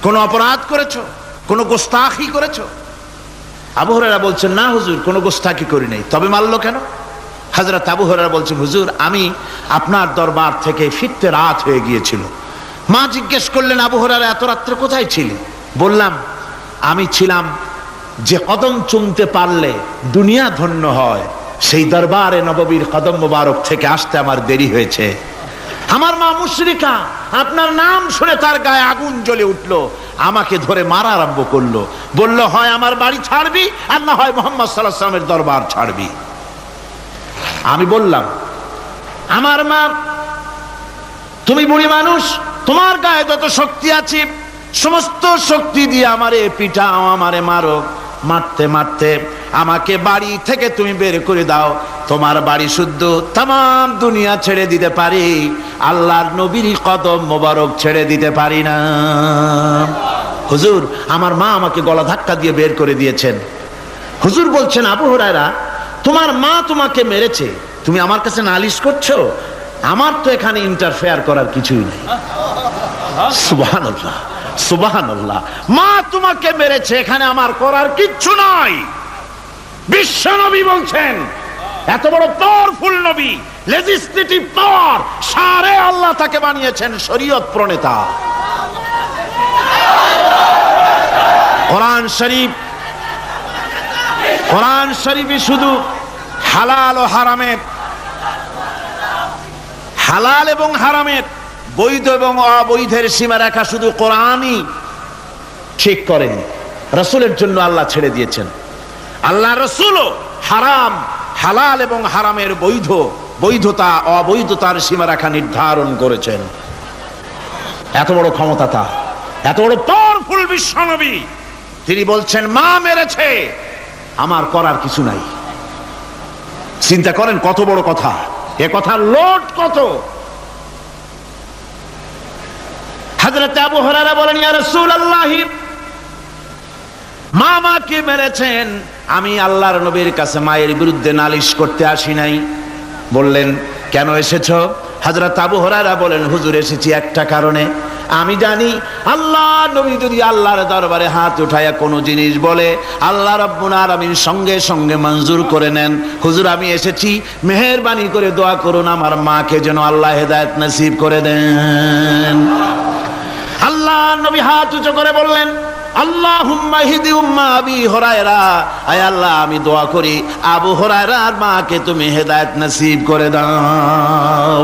[SPEAKER 1] কোন অপরাধ করেছো? কোন গোস্তাখি করেছো? আবু হুরায়রা বলছেন, না হুজুর, কোন গোস্তাখি করি নাই, তবে মারলো কেন? হযরত আবু হুরায়রা বলছেন, হুজুর, আমি আপনার দরবার থেকে ফিরতে রাত হয়ে গিয়েছিল। মা জিজ্ঞেস করলেন, আবু হুরায়রা, এত রাত্রে কোথায় ছিলেন? বললাম, আমি ছিলাম যে কদম চুমতে পারলে দুনিয়া ধন্য হয়, সেই দরবারে নববীর কদম মোবারক থেকে আসতে আমার দেরি হয়েছে। আমার মা মুশরিকা, আপনার নাম শুনে তার গায়ে আগুন জ্বলে উঠলো, আমাকে ধরে মারা আরম্ভ করলো। বলল, হয় আমার বাড়ি ছাড়বি, আর না হয় মুহাম্মদ সাল্লাল্লাহু আলাইহি ওয়াসাল্লামের দরবার ছাড়বি। আমি বললাম, আমার মা, তুমি বুড়ি মানুষ, তোমার গায়ে যত শক্তি আছে সমস্ত শক্তি দিয়ে আমারে পিটাও, আমারে মারো। মারতে মারতে আমাকে বাড়ি থেকে তুমি বের করে দাও। তোমার বাড়ি শুদ্ধ, তাম দুনিয়া ছেড়ে দিতে পারি, আল্লাহর নবীর কদম মোবারক ছেড়ে দিতে পারি না। হুজুর, আমার মা আমাকে গলা ধাক্কা দিয়ে বের করে দিয়েছেন। হুজুর বলছেন, আবু হুরায়রা, তোমার মা তোমাকে মেরেছে, তুমি আমার কাছে নালিশ করছো? আমার তো এখানে ইন্টারফেয়ার করার কিছুই নেই। সুবহানাল্লাহ, সুবহানাল্লাহ। মা তোমাকে মেরেছে, এখানে আমার করার কিচ্ছু নাই। বিশ্ব নবী বলছেন, এত বড় পাওয়ারফুল নবী, লেজিসলেটিভ পাওয়ার, সারে আল্লাহ তাকে বানিয়েছেন শরীয়ত প্রণেতা। কোরআন শরীফ, কোরআন শরীফে শুধু হালাল ও হারামের, হালাল এবং হারামের, বৈধ এবং অবৈধের সীমারেখা শুধু কোরআনই ঠিক করেন, রাসূলের জন্য আল্লাহ ছেড়ে দিয়েছেন। আল্লাহ রাসূলও হারাম, হালাল এবং হারামের বৈধ, বৈধতা অবৈধতার সীমারেখা নির্ধারণ করেছেন। এত বড় ক্ষমতা তার, এত বড় পাওয়ারফুল বিশ্বনবী, তিনি বলছেন, মা মেরেছে, আমার করার কিছু নাই। চিন্তা করেন কত বড় কথা, এ কথার লোড কত। হযরত আবু হুরায়রা বলেন, ইয়া রাসূলুল্লাহ, মা মাকে মেরেছেন, আমি আল্লাহর নবীর কাছে মায়ের বিরুদ্ধে নালিশ করতে আসি নাই। বললেন, কেন এসেছো? হযরত আবু হুরায়রা বলেন, হুজুর, এসেছি একটা কারণে। আমি জানি আল্লাহ নবী যদি আল্লাহর দরবারে হাত উঠায়া কোনো জিনিস বলে, আল্লাহ রাব্বুল আলামিন সঙ্গে সঙ্গে মঞ্জুর করে নেন। হুজুর, আমি এসেছি, মেহেরবানি করে দোয়া করুন আমার মাকে যেন আল্লাহ হেদায়েত নসিব করে দেন। আল্লাহ নবী হাত উঁচু করে বললেন, আল্লাহুম্মা হিদি উম্মা আবি হুরায়রা, আয় আল্লাহ, আমি দোয়া করি আবু হুরায়রার মাকে তুমি হেদায়েত নসিব করে দাও।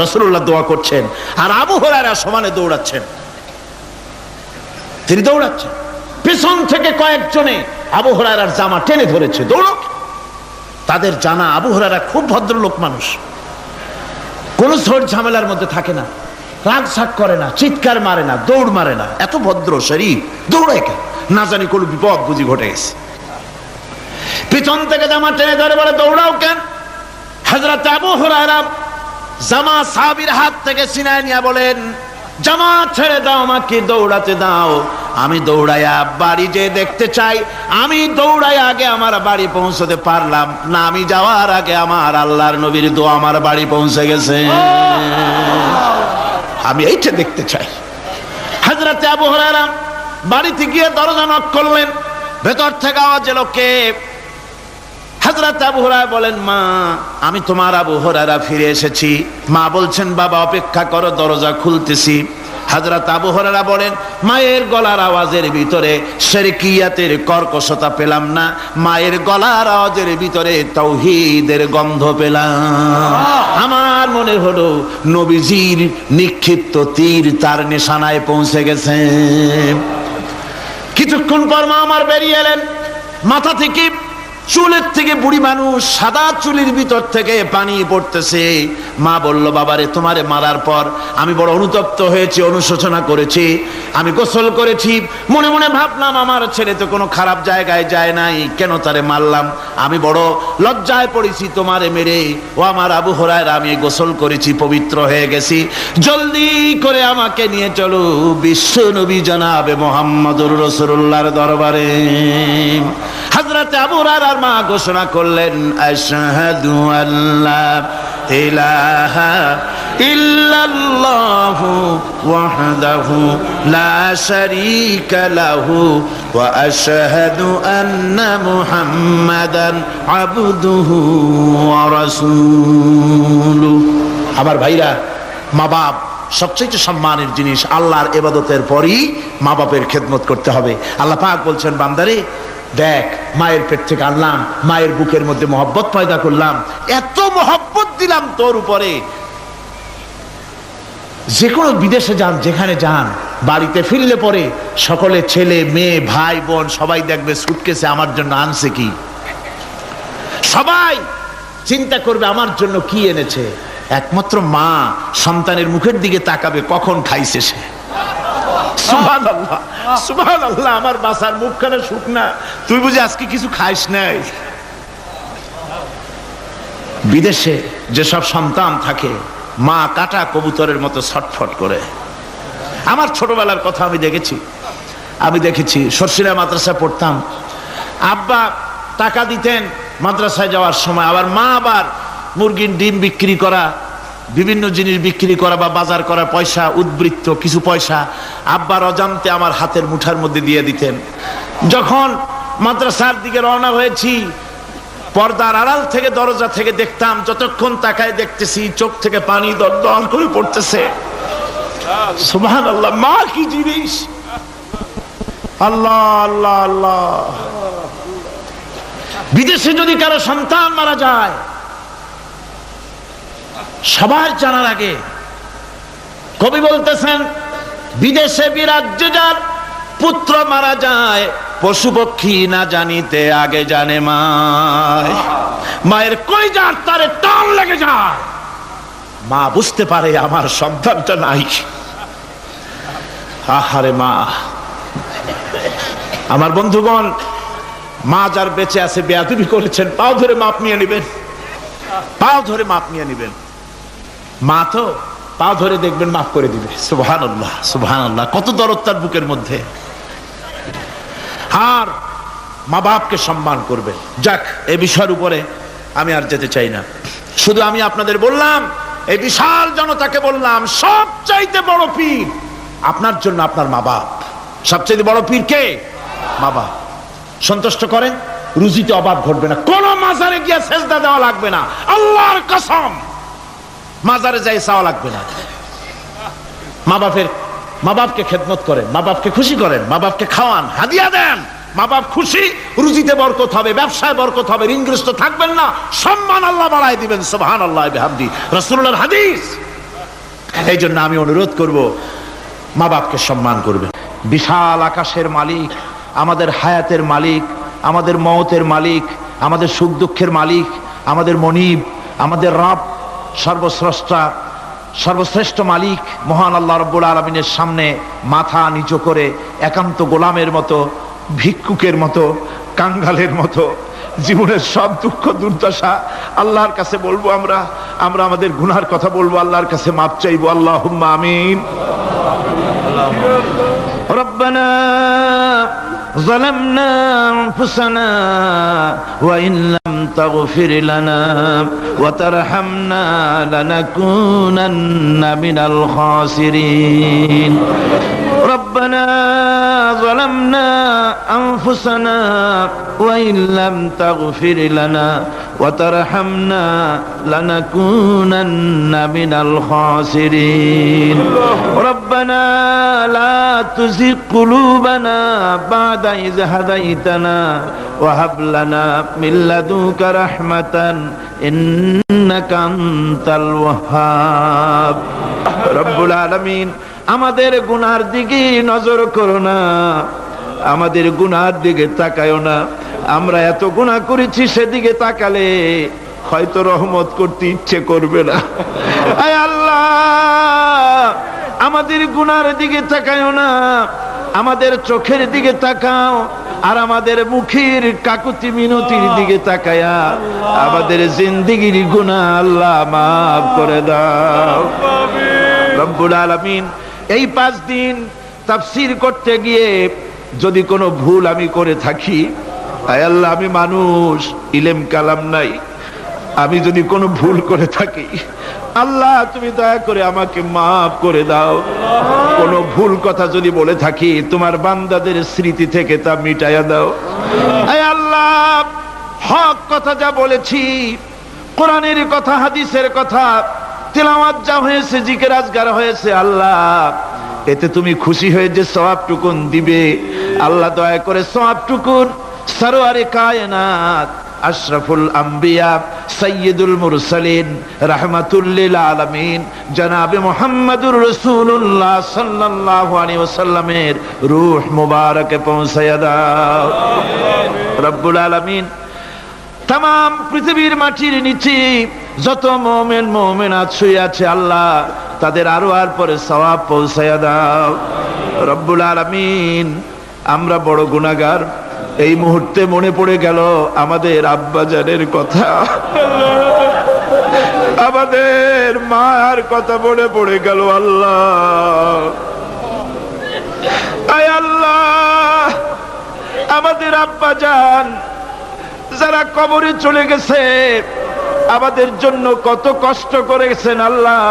[SPEAKER 1] রাসূলুল্লাহ দোয়া করছেন, আর আবু হুরায়রা সমানে দৌড়াচ্ছেন। তিনি দৌড়াচ্ছেন, পিছন থেকে কয়েকজনে আবু হুরায়রার জামা টেনে ধরেছে, দৌড়ো। তাদের জানা আবু হুরায়রা খুব ভদ্রলোক মানুষ, কোন ঝড় ঝামেলার মধ্যে থাকে না, রাগ সাগ করে না, চিৎকার মারে না, দৌড় মারে না, এত ভদ্র শরীর, দৌড়ায় কেন? না জানি কোন বিপদ বুঝি ঘটে গেছে। পিছন থেকে জামা টেনে ধরে বলে, দৌড়াও কেন? হযরত আবু হুরায়রা জামা সাহাবীর হাত থেকে ছিনায় নিয়ে বলেন, জামা ছেড়ে দাও, আমাকে দৌড়াতে দাও। আমি দৌড়াইয়া বাড়ি যে দেখতে চাই, আমি দৌড়াই আগে আমার বাড়ি পৌঁছতে পারলাম না, আমি যাওয়ার আগে আমার আল্লাহর নবীর দোয়া আমার বাড়ি পৌঁছে গেছে, আমি এইটা দেখতে চাই। হযরত হযরত আবু হুরায়রা বাড়িতে গিয়ে দরজা নক করলেন। ভেতর থেকে আওয়াজ এলো, কে? হযরত আবু হুরায়রা বলেন, মা, আমি তোমার আবু হুরায়রা ফিরে এসেছি। মা বলছেন, বাবা অপেক্ষা করো, দরজা খুলতেছি। হযরত আবু হুরায়রা বলেন, মায়ের গলার আওয়াজের ভিতরে শিরকিয়াতের কর্কশতা পেলাম না, মায়ের গলার আওয়াজের ভিতরে তাওহীদের গন্ধ পেলাম। আমার মনে হলো নবীজির নিক্ষিপ্ত তীর তার নিশানায় পৌঁছে গেছে। কিছুক্ষণ পর মা আমার বেরিয়ে এলেন। মাথা থেকে, চুলের থেকে, বুড়ি মানুষ, সাদা চুলের ভিতর থেকে পানি পড়তেছে। মা বলল, বাবারে, তোমারে মারার পর আমি বড় অনুতপ্ত হয়েছি, অনুশোচনা করেছি। আমি গোসল করেছি, মনে মনে ভাবলাম আমার ছেলে তো কোনো খারাপ জায়গায় যায় নাই, কেন তারে মারলাম? আমি বড় লজ্জায় পড়েছি তোমারে মেরে। ও আমার আবু হুরায়রা, আমি গোসল করেছি, পবিত্র হয়ে গেছি, জলদি করে আমাকে নিয়ে চলো বিশ্ব নবী জনাবে মুহাম্মদুর রাসূলুল্লাহর দরবারে। হযরত আবু হুরায়রার মা ঘোষণা করলেন, আশহাদু আল্লা ইলাহা ইল্লাল্লাহু ওয়াহদাহু লা শারীকা লাহু ওয়া আশহাদু আন্না মুহাম্মাদান আবদুহু ওয়া রাসূলুহু। আমার ভাইরা, মা বাপ সবচেয়ে সম্মানের জিনিস। আল্লাহর ইবাদতের পরই মা বাপের খেদমত করতে হবে। আল্লাহ পাক বলছেন, বান্দারে দেখ, মায়ের পেট থেকে আনলাম, মায়ের বুকের মধ্যে মহব্বত পয়দা করলাম, এত মহব্বত দিলাম তোর উপরে। যে কোনো বিদেশে যান, যেখানে যান, বাড়িতে ফিরলে পরে সকলে, ছেলে মেয়ে ভাই বোন সবাই দেখবে সুটকেসে আমার জন্য আনছে কি। সবাই চিন্তা করবে আমার জন্য কি এনেছে। একমাত্র মা সন্তানের মুখের দিকে তাকাবে, কখন খাইছে সে। সুবহানাল্লাহ, সুবহানাল্লাহ, আমার বাসার মুখখানা শুকনা, তুই বুঝি আজকে কিছু খাইস নাই। বিদেশে যেসব সন্তান থাকে, মা কাটা কবুতরের মতো ছটফট করে। আমার ছোটবেলার কথা আমি দেখেছি। সরসিরা মাদ্রাসায় পড়তাম, আব্বা টাকা দিতেন মাদ্রাসায় যাওয়ার সময়, আবার মা আবার মুরগির ডিম বিক্রি করা, বিভিন্ন জিনিস বিক্রি করা বা বাজার করার পয়সা, উদ্বৃত্ত কিছু পয়সা আব্বার অজান্তে আমার হাতের মুঠার মধ্যে দিয়ে দিতেন। যখন মাদ্রাসার দিকে রওনা হয়েছি, পর্দার আড়াল থেকে, দরজা থেকে দেখতাম, যতক্ষণ তাকায় দেখতেছি চোখ থেকে পানি দরদর করে পড়তেছে। সুবহানাল্লাহ, মা কি জিনিস! আল্লাহ আল্লাহ আল্লাহ। বিদেশে যদি কারো সন্তান মারা যায়, সবার জানার আগে কবি বলতেছেন, বিদেশে বিরাজ্যে যার পুত্র মারা যায়, পশু পক্ষী না জানিতে আগে জানে মায়। মায়ের কলিজার তারে টান লেগে যায়, মা বুঝতে পারে আমার সন্তানটা নাই। আহারে মা! আমার বন্ধুগণ, মা যার বেঁচে আছে বেয়াদবি করেছেন, পাও ধরে মাপ নিয়ে নেবেন, পাও ধরে মাপ নিয়ে নেবেন। মা তো পাও ধরে দেখবেন, মাফ করে দিবে। সুবহানাল্লাহ, সুবহানাল্লাহ, কত দরদ তার বুকের মধ্যে। আর মা বাপকে সম্মান করবে। যাক, এই বিষয়ের উপরে আমি আর যেতে চাই না। শুধু আমি আপনাদের বললাম, এই বিশাল জনতাকে বললাম, সবচাইতে বড় পীর আপনার জন্য আপনার মা বাপ। সবচাইতে বড় পীর কে? মা বাপ। সন্তুষ্ট করেন, রুজিতে অভাব ঘটবে না, কোন মাজারে গিয়ে সেজদা দেওয়া লাগবে না, আল্লাহর কসম, মাজারে যাই চাওয়া লাগবে না। মা বাপকে খেদমত করেন, মা বাপকে খুশি করেন, মা বাপকে খাওয়ান, হাদিয়া দেন, মা বাপ খুশি, রুজিতে বরকত হবে, ব্যবসায় বরকত হবে, ঋণগ্রস্ত থাকবেন না, সম্মান আল্লাহ বাড়ায় দিবেন। সুবহানাল্লাহ বিহামদি, রাসূলুল্লাহর হাদিস। এই জন্য আমি অনুরোধ করব, মা বাপকে সম্মান করবেন। বিশাল আকাশের মালিক, আমাদের হায়াতের মালিক, আমাদের মওতের মালিক, আমাদের সুখ দুঃখের মালিক, আমাদের মনিব, আমাদের রব, সর্বস্রষ্টা, সর্বশ্রেষ্ঠ মালিক মহান আল্লাহ রাব্বুল আলামিনের সামনে মাথা নিচু করে একান্ত গোলামের মতো, ভিক্ষুকের মতো, কাঙ্গালের মতো জীবনের সব দুঃখ দুর্দশা আল্লাহর কাছে বলবো। আমরা আমাদের গুনার কথা বলবো, আল্লাহর কাছে মাপ চাইবো। আল্লাহুম্মা আমিন। রব্বানা ظلمنا أنفسنا وإن لم تغفر لنا وترحمنا لنكونن من الخاسرين
[SPEAKER 2] ربنا ظلمنا أنفسنا وإن لم تغفر لنا وترحمنا لنكونن من الخاسرين ربنا لا تزغ قلوبنا بعد إذ هديتنا وهب لنا من لدنك رحمة إنك أنت الوهاب رب العالمين আমাদের গুনার দিকে নজর করো না, আমাদের গুনার দিকে তাকায়ো না। আমরা এত গুনাহ করেছি, সেদিকে তাকালে হয়তো রহমত করতে ইচ্ছে করবে না। আয় আল্লাহ, আমাদের গুনার দিকে তাকায়ো না, আমাদের চোখের দিকে তাকাও, আর আমাদের মুখের কাকুতি মিনতির দিকে তাকায়া আমাদের জিন্দেগির গুনাহ আল্লাহ মাফ করে দাও। রব্বুল আলামিন, এই 5 দিন তাফসীর করতে গিয়ে যদি কোনো ভুল আমি করে থাকি, আয় আল্লাহ, আমি মানুষ, ইলম কালাম নাই, আমি যদি কোনো ভুল করে থাকি আল্লাহ তুমি দয়া করে আমাকে মাফ করে দাও। কোনো ভুল কথা যদি বলে থাকি তোমার বান্দাদের স্মৃতি থেকে তা মিটাইয়া দাও। আয় আল্লাহ, হক কথা যা বলেছি, কোরআনের কথা, হাদিসের কথা, তেলাওয়াত যা হয়েছে, জিকির আজকার হয়েছে, আল্লাহ এতে তুমি খুশি হয়ে যে সওয়াবটুকুন দিবে, আল্লাহ দয়া করে সওয়াবটুকুন সরওয়ারে কায়নাত আশরাফুল আম্বিয়া সাইয়্যিদুল মুরসালিন রাহমাতুল লিল আলামিন জনাবে মুহাম্মদুর রাসূলুল্লাহ সাল্লাল্লাহু আলাইহি ওয়াসাল্লামের রূহ মুবারকে পৌঁছায়া দাও। রব্বুল আলামিন, তাম পৃথিবীর মাটির নিচে যত মুমিন মুমিনাত শুয়ে আছে আল্লাহ, তাদের আরো আর পরে সওয়াব পৌঁছায়া দাও। রব্বুল আলামিন, আমরা বড় গুনাহগার। এই মুহূর্তে মনে পড়ে গেল আমাদের আব্বাজানের কথা, আমাদের মার কথা মনে পড়ে গেল। আল্লাহ, আয় আল্লাহ, আমাদের আব্বাজান যারা কবরে চলে গেছে, আমাদের জন্য কত কষ্ট করেছেন আল্লাহ,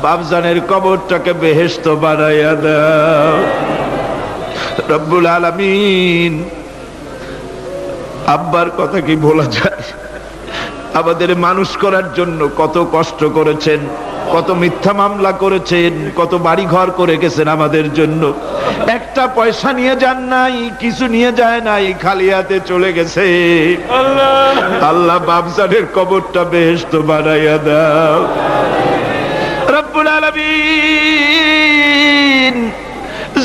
[SPEAKER 2] বাপজানের কবরটাকে বেহেশত বানাইয়া দাও। রব্বুল আলামিন, আব্বার কথা কি বলা যায়? আমাদের মানুষ করার জন্য কত কষ্ট করেছেন, কত মিথ্যা মামলা করেছেন, কত বাড়ি ঘর করে গেছেন আমাদের জন্য। একটা পয়সা নিয়ে যান নাই, কিছু নিয়ে যায় নাই, খালি হাতে চলে গেছে। আল্লাহ, বাপজানের কবরটা বেহেশত বানাইয়া দাও। রব্বুল আলামিন,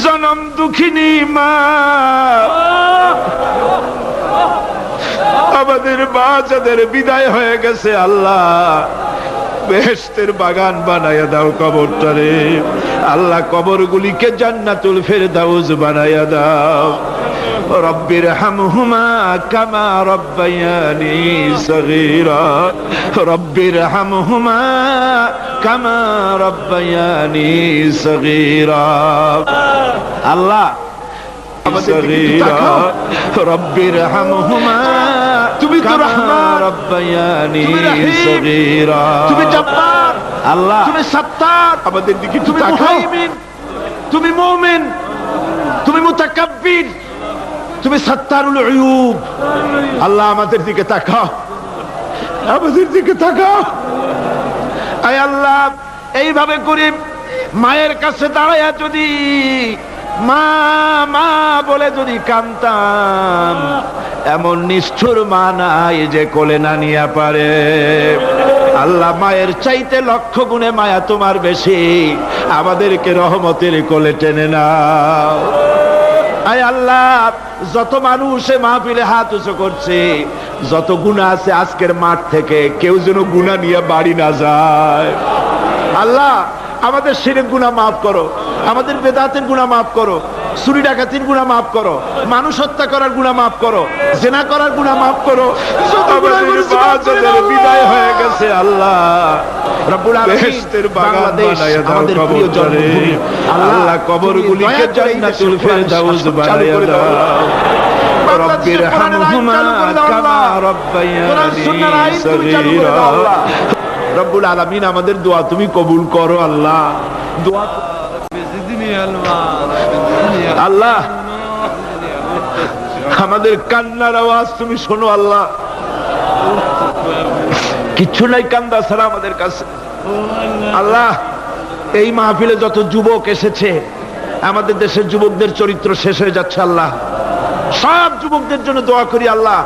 [SPEAKER 2] জনম দুঃখিনী মা, আমাদের মা যাদের বিদায় হয়ে গেছে আল্লাহ, বেহেশতের বাগান বানাইয়া দাও কবরটারে। আল্লাহ, কবরগুলিকে জান্নাতুল ফেরদাউস বানাইয়া দাও। রব্বির হামহুমা কামা রব্বায়ানি সগীরা, রব্বির হামহুমা কামা রব্বায়ানি সগীরা। আল্লাহ, রব্বির হামহুমা, তুমি তো রহমান, রব্বায়ানি সগীরা, তুমি জব্বার আল্লাহ, তুমি সত্তার, আমাদের দিকে তুমি মুহাইমিন, তুমি মুমিন, তুমি মুতাকাব্বির, তুমি সত্তারুল উয়ুব। আল্লাহ, আমাদের দিকে তাকাও, আমাদের দিকে তাকাও। আয় আল্লাহ, এইভাবে করে মায়ের কাছে দাঁড়ায়া যদি মা মা বলে যদি কাঁদতাম, এমন নিষ্ঠুর মা নাই যে কোলে না নিয়ে পারে। আল্লাহ, মায়ের চাইতে লক্ষ গুণে মায়া তোমার বেশি, আমাদেরকে রহমতের কোলে টেনে নাও। আয় আল্লাহ, যত মানুষ মাহফিলে হাত উঁচু করছে, যত গুনাহ আছে আজকের মাঠ থেকে কেউ যেন গুনাহ নিয়ে বাড়ি না যায়। আল্লাহ, আমাদের শিরক গুনাহ মাফ করো, আমাদের বেদাতের গুনাহ মাফ করো, চুরি ডাকাতির গুনাহ মাফ করো, মানুষ হত্যা করার গুনাহ মাফ করো, জিনা করার গুনাহ মাফ করো। আমাদের বিদায় হয়ে গেছে আল্লাহ, রব্বুল আলামিন, বেহেশতের বাগান বানায়া দাও কবরটারে। আল্লাহ, কবরগুলিকে জান্নাতুল ফেরদাউস বানায়া দাও। রব্বির হামহুমা কামা রব্বায়ানি সগীরা। রব্বুল আলামিন, আমাদের দোয়া তুমি কবুল করো আল্লাহ। দোয়া আল্লাহ আমাদের কান্নার আওয়াজ তুমি শোনো আল্লাহ, কিচ্ছু নাই কান্দা ছাড়া আমাদের কাছে। আল্লাহ এই মাহফিলে যত যুবক এসেছে, আমাদের দেশের যুবকদের চরিত্র শেষ হয়ে যাচ্ছে আল্লাহ, সব যুবকদের জন্য দোয়া করি আল্লাহ,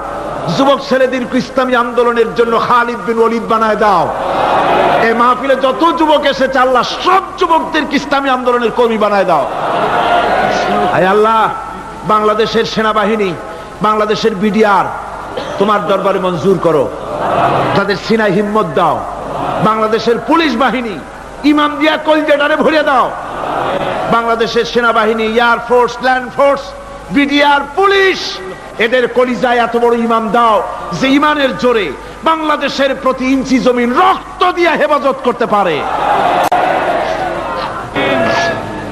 [SPEAKER 2] যুবক ছেলেদেরকে ইসলামী আন্দোলনের জন্য খালিদ বিন ওয়ালিদ বানায় দাও। এই মাহফিলে যত যুবক এসেছে আল্লাহ, সব যুবকদেরকে ইসলামী আন্দোলনের কর্মী বানায় দাও। আয় আল্লাহ বাংলাদেশের সেনাবাহিনী, বাংলাদেশের বিডিআর তোমার দরবারে মঞ্জুর করো, তাদের সিনায় হিম্মত দাও। বাংলাদেশের পুলিশ বাহিনী ইমাম দিয়া কলজেটারে ভরে দাও। বাংলাদেশের সেনাবাহিনী, air force, land force, BDR, police, এদের কলিজায় এত বড় ইমাম দাও যে ইমানের জোরে বাংলাদেশের প্রতি ইঞ্চি জমিন রক্ত দিয়ে হেফাজত করতে পারে।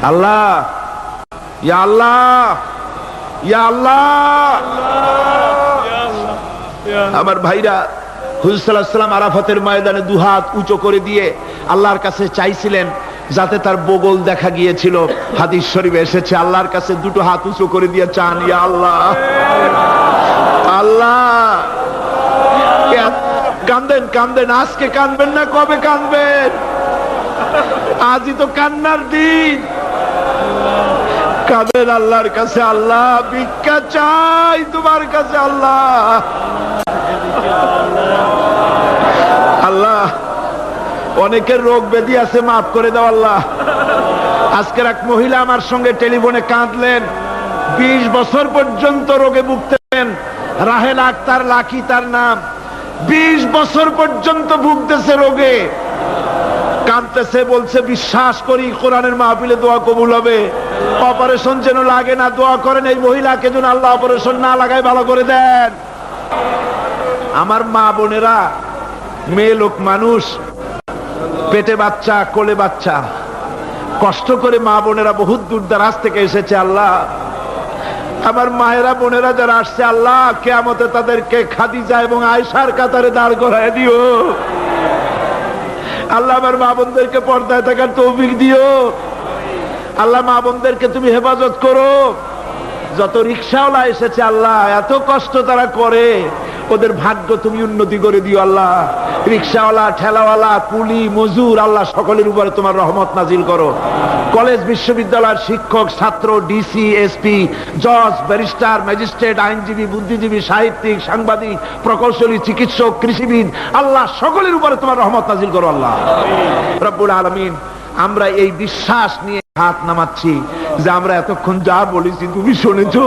[SPEAKER 2] আল্লাহ, ইয়া আল্লাহ, ইয়া আল্লাহ। আমার ভাইরা হুজুর সাল্লাল্লাহু আলাইহি ওয়াসাল্লাম আরাফাতের ময়দানে দুহাত উঁচু করে দিয়ে আল্লাহর কাছে চাইছিলেন যাতে তার বগল দেখা গিয়েছিল, হাদিস শরীফে এসেছে। আল্লাহর কাছে দুটো হাত উঁচু করে দিয়ে চান, ইয়া আল্লাহ, আল্লাহ। কান্দেন কান্দেন, আজকে কানবেন না কবে কানবেন? আজই তো কান্নার দিন। কাঁদেন আল্লাহর কাছে, আল্লাহ ভিক্ষা চাই তোমার কাছে আল্লাহ। আল্লাহ অনেকের রোগ ব্যাধি আছে, মাফ করে দাও আল্লাহ। আজকের এক মহিলা আমার সঙ্গে টেলিফোনে কাঁদলেন, 20 বছর পর্যন্ত রোগে ভুগতেন। রাহেলা আক্তার লাকি তার নাম, 20 বছর পর্যন্ত ভুগতেছে রোগে, কাঁদতেছে, বলছে বিশ্বাস করি কোরআনের মাহফিলে দোয়া কবুল হবে, অপারেশন যেন লাগে না, দোয়া করেন এই মহিলাকে যেন আল্লাহ অপারেশন না লাগায় ভালো করে দেন। আমার মা বোনেরা, মেয়ে লোক মানুষ, পেটে বাচ্চা, কোলে বাচ্চা, কষ্ট করে মা বোনেরা বহুত দূর দারাজ থেকে এসেছে আল্লাহ। আমার মায়েরা বোনেরা যারা আসছে আল্লাহ, কিয়ামতে তাদেরকে খাদিজা এবং আয়েশার কাতারে দাঁড় করায় দিও আল্লাহ। আমার মা বোনদেরকে পর্দায় থাকার তৌফিক দিও আল্লাহ। মা বোনদেরকে তুমি হেফাজত করো। যত রিকশাওয়ালা এসেছে আল্লাহ, এত কষ্ট তারা করে, ওদের ভাগ্য তুমি উন্নতি করে দিও আল্লাহ। রিকশাওয়ালা, ঠেলাওয়ালা, কুলি, মজুর, আল্লাহ সকলের উপরে তোমার রহমত নাজিল করো। কলেজ বিশ্ববিদ্যালয়ের শিক্ষক, ছাত্র, ডিসি, এসপি, জজ, ব্যারিস্টার, ম্যাজিস্ট্রেট, আইনজীবী, বুদ্ধিজীবী, সাহিত্যিক, সাংবাদিক, প্রকৌশলী, চিকিৎসক, কৃষিবিদ, আল্লাহ সকলের উপরে তোমার রহমত নাজিল করো আল্লাহ রব্বুল আলামিন। আমরা এই বিশ্বাস নিয়ে হাত নামাচ্ছি যে আমরা এতক্ষণ যা বলেছি তুমি শুনেছো,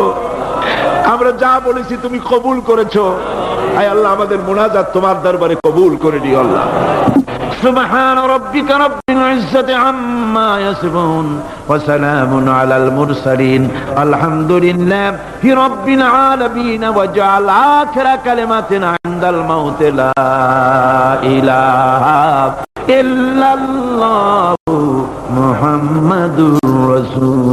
[SPEAKER 2] আমরা যা বলেছি তুমি কবুল করেছো। আয় আল্লাহ আমাদের মুনাজাত তোমার দরবারে কবুল করে দিও আল্লাহ। সুবহান রাব্বিকা রাব্বিল ইজ্জাতি আম্মা ইয়াসিফুন ওয়া সালামুন আলাল মুরসালিন আলহামদুলিল্লাহি রাব্বিল আলামিন ওয়া জাআল আখিরা কালিমাতিনা ইনদাল মাউত লা ইলাহা ইল্লাল্লাহু মুহাম্মাদুর রাসূল।